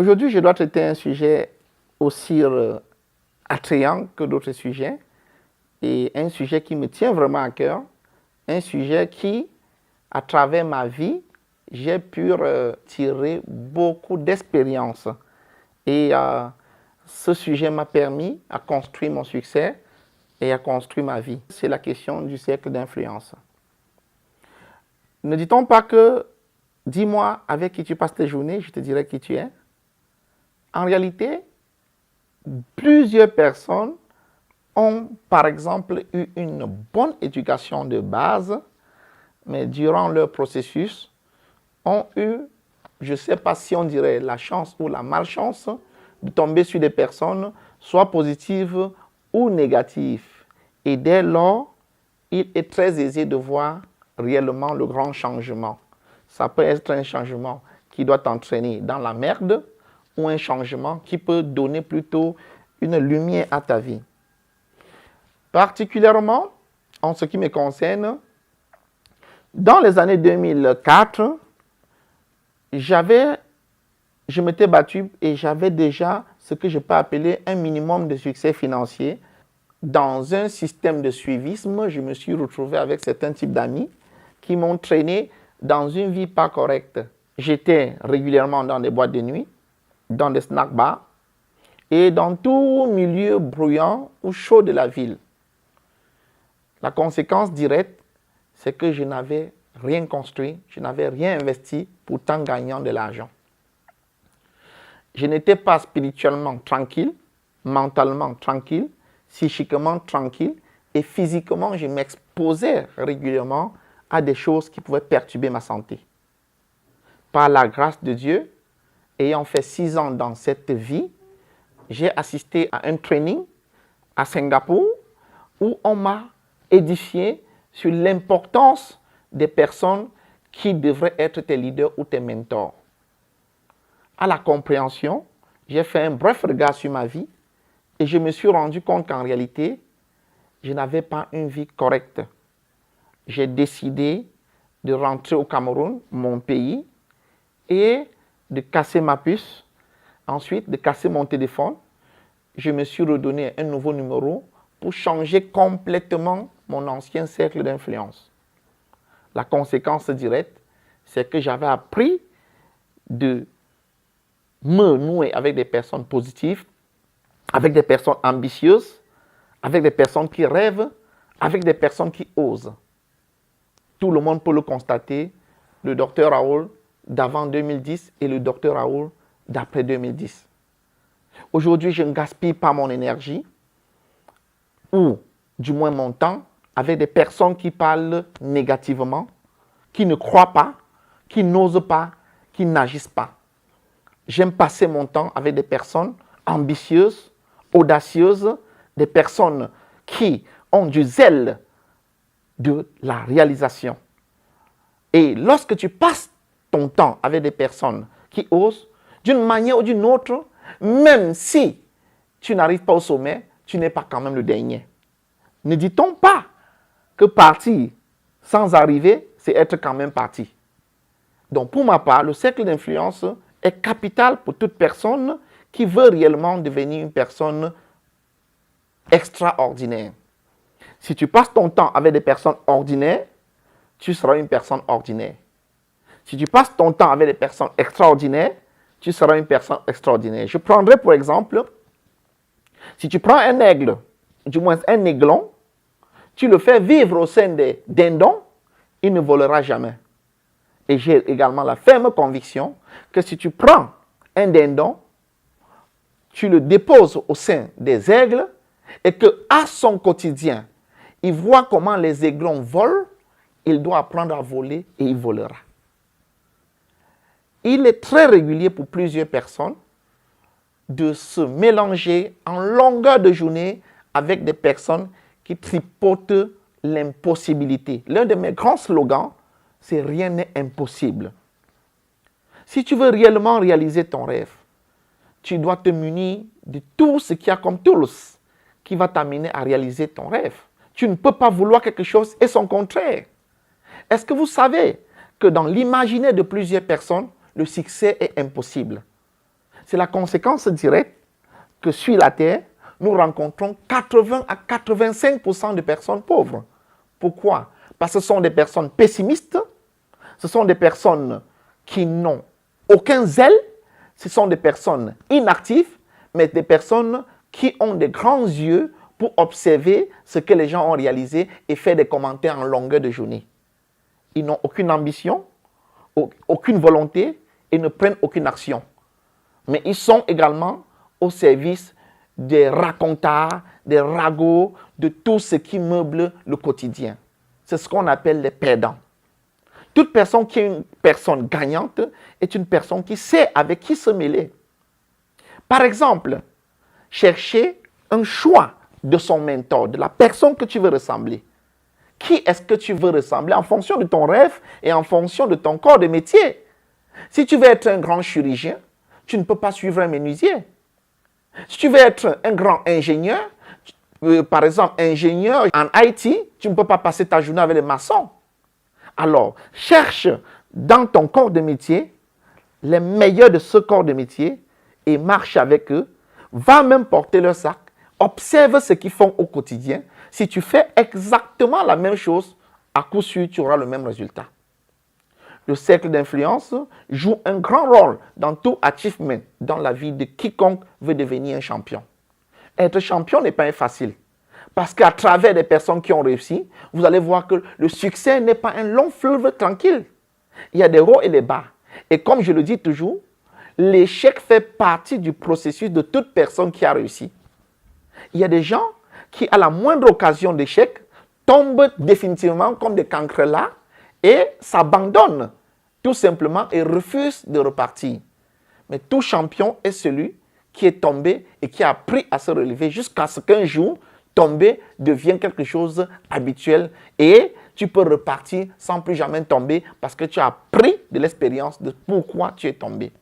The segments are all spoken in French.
Aujourd'hui, je dois traiter un sujet aussi attrayant que d'autres sujets et un sujet qui me tient vraiment à cœur, un sujet qui, à travers ma vie, j'ai pu tirer beaucoup d'expérience. Et ce sujet m'a permis à construire mon succès et à construire ma vie. C'est la question du cercle d'influence. Ne dit-on pas que dis-moi avec qui tu passes tes journées, je te dirai qui tu es? En réalité, plusieurs personnes ont, par exemple, eu une bonne éducation de base, mais durant leur processus, ont eu, je ne sais pas si on dirait la chance ou la malchance, de tomber sur des personnes soit positives ou négatives. Et dès lors, il est très aisé de voir réellement le grand changement. Ça peut être un changement qui doit t'entraîner dans la merde ou un changement qui peut donner plutôt une lumière à ta vie. Particulièrement, en ce qui me concerne, dans les années 2004, je m'étais battu et j'avais déjà ce que je peux appeler un minimum de succès financier. Dans un système de suivisme, je me suis retrouvé avec certains types d'amis qui m'ont traîné dans une vie pas correcte. J'étais régulièrement dans des boîtes de nuit, dans des snack bars et dans tout milieu bruyant ou chaud de la ville. La conséquence directe, c'est que je n'avais rien construit, je n'avais rien investi, pourtant gagnant de l'argent. Je n'étais pas spirituellement tranquille, mentalement tranquille, psychiquement tranquille et physiquement, je m'exposais régulièrement à des choses qui pouvaient perturber ma santé. Par la grâce de Dieu, ayant fait 6 ans dans cette vie, j'ai assisté à un training à Singapour où on m'a édifié sur l'importance des personnes qui devraient être tes leaders ou tes mentors. À la compréhension, j'ai fait un bref regard sur ma vie et je me suis rendu compte qu'en réalité, je n'avais pas une vie correcte. J'ai décidé de rentrer au Cameroun, mon pays, et de casser ma puce, ensuite de casser mon téléphone. Je me suis redonné un nouveau numéro pour changer complètement mon ancien cercle d'influence. La conséquence directe, c'est que j'avais appris de me nouer avec des personnes positives, avec des personnes ambitieuses, avec des personnes qui rêvent, avec des personnes qui osent. Tout le monde peut le constater, le docteur Raoul d'avant 2010 et le docteur Raoul d'après 2010. Aujourd'hui, je ne gaspille pas mon énergie, ou du moins mon temps, avec des personnes qui parlent négativement, qui ne croient pas, qui n'osent pas, qui n'agissent pas. J'aime passer mon temps avec des personnes ambitieuses, audacieuses, des personnes qui ont du zèle de la réalisation. Et lorsque tu passes ton temps avec des personnes qui osent, d'une manière ou d'une autre, même si tu n'arrives pas au sommet, tu n'es pas quand même le dernier. Ne dit-on pas que partir sans arriver, c'est être quand même parti? Donc pour ma part, le cercle d'influence est capital pour toute personne qui veut réellement devenir une personne extraordinaire. Si tu passes ton temps avec des personnes ordinaires, tu seras une personne ordinaire. Si tu passes ton temps avec des personnes extraordinaires, tu seras une personne extraordinaire. Je prendrai pour exemple, si tu prends un aigle, du moins un aiglon, tu le fais vivre au sein des dindons, il ne volera jamais. Et j'ai également la ferme conviction que si tu prends un dindon, tu le déposes au sein des aigles et qu'à son quotidien, il voit comment les aiglons volent, il doit apprendre à voler et il volera. Il est très régulier pour plusieurs personnes de se mélanger en longueur de journée avec des personnes qui tripotent l'impossibilité. L'un de mes grands slogans, c'est « rien n'est impossible ». Si tu veux réellement réaliser ton rêve, tu dois te munir de tout ce qu'il y a comme tools qui va t'amener à réaliser ton rêve. Tu ne peux pas vouloir quelque chose et son contraire. Est-ce que vous savez que dans l'imaginaire de plusieurs personnes, le succès est impossible? C'est la conséquence directe que sur la Terre, nous rencontrons 80 à 85% de personnes pauvres. Pourquoi? Parce que ce sont des personnes pessimistes, ce sont des personnes qui n'ont aucun zèle, ce sont des personnes inactives, mais des personnes qui ont des grands yeux pour observer ce que les gens ont réalisé et faire des commentaires en longueur de journée. Ils n'ont aucune ambition, aucune volonté et ne prennent aucune action. Mais ils sont également au service des racontars, des ragots, de tout ce qui meuble le quotidien. C'est ce qu'on appelle les perdants. Toute personne qui est une personne gagnante est une personne qui sait avec qui se mêler. Par exemple, chercher un choix de son mentor, de la personne que tu veux ressembler. Qui est-ce que tu veux ressembler en fonction de ton rêve et en fonction de ton corps de métier? Si tu veux être un grand chirurgien, tu ne peux pas suivre un menuisier. Si tu veux être un grand ingénieur, par exemple ingénieur en IT, tu ne peux pas passer ta journée avec les maçons. Alors, cherche dans ton corps de métier les meilleurs de ce corps de métier et marche avec eux. Va même porter leur sac. Observe ce qu'ils font au quotidien. Si tu fais exactement la même chose, à coup sûr, tu auras le même résultat. Le cercle d'influence joue un grand rôle dans tout achievement dans la vie de quiconque veut devenir un champion. Être champion n'est pas facile. Parce qu'à travers des personnes qui ont réussi, vous allez voir que le succès n'est pas un long fleuve tranquille. Il y a des hauts et des bas. Et comme je le dis toujours, l'échec fait partie du processus de toute personne qui a réussi. Il y a des gens qui, à la moindre occasion d'échec, tombent définitivement comme des cancrelats et s'abandonnent tout simplement et refusent de repartir. Mais tout champion est celui qui est tombé et qui a appris à se relever jusqu'à ce qu'un jour, tomber devient quelque chose habituel et tu peux repartir sans plus jamais tomber parce que tu as appris de l'expérience de pourquoi tu es tombé.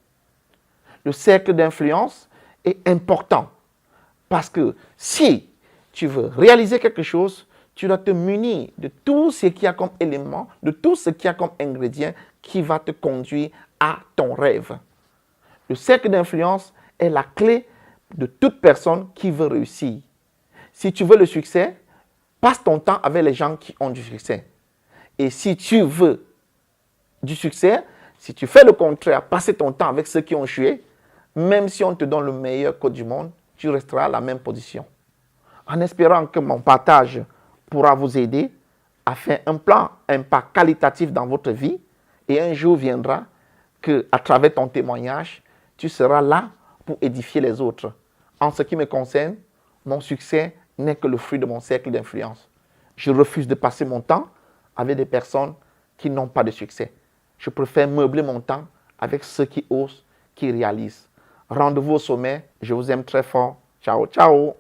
Le cercle d'influence est important parce que si tu veux réaliser quelque chose, tu dois te munir de tout ce qu'il y a comme élément, de tout ce qu'il y a comme ingrédient qui va te conduire à ton rêve. Le cercle d'influence est la clé de toute personne qui veut réussir. Si tu veux le succès, passe ton temps avec les gens qui ont du succès. Et si tu veux du succès, si tu fais le contraire, passer ton temps avec ceux qui ont échoué, même si on te donne le meilleur code du monde, tu resteras à la même position. En espérant que mon partage pourra vous aider à faire un plan, un pas qualitatif dans votre vie, et un jour viendra qu'à travers ton témoignage, tu seras là pour édifier les autres. En ce qui me concerne, mon succès n'est que le fruit de mon cercle d'influence. Je refuse de passer mon temps avec des personnes qui n'ont pas de succès. Je préfère meubler mon temps avec ceux qui osent, qui réalisent. Rendez-vous au sommet. Je vous aime très fort. Ciao, ciao.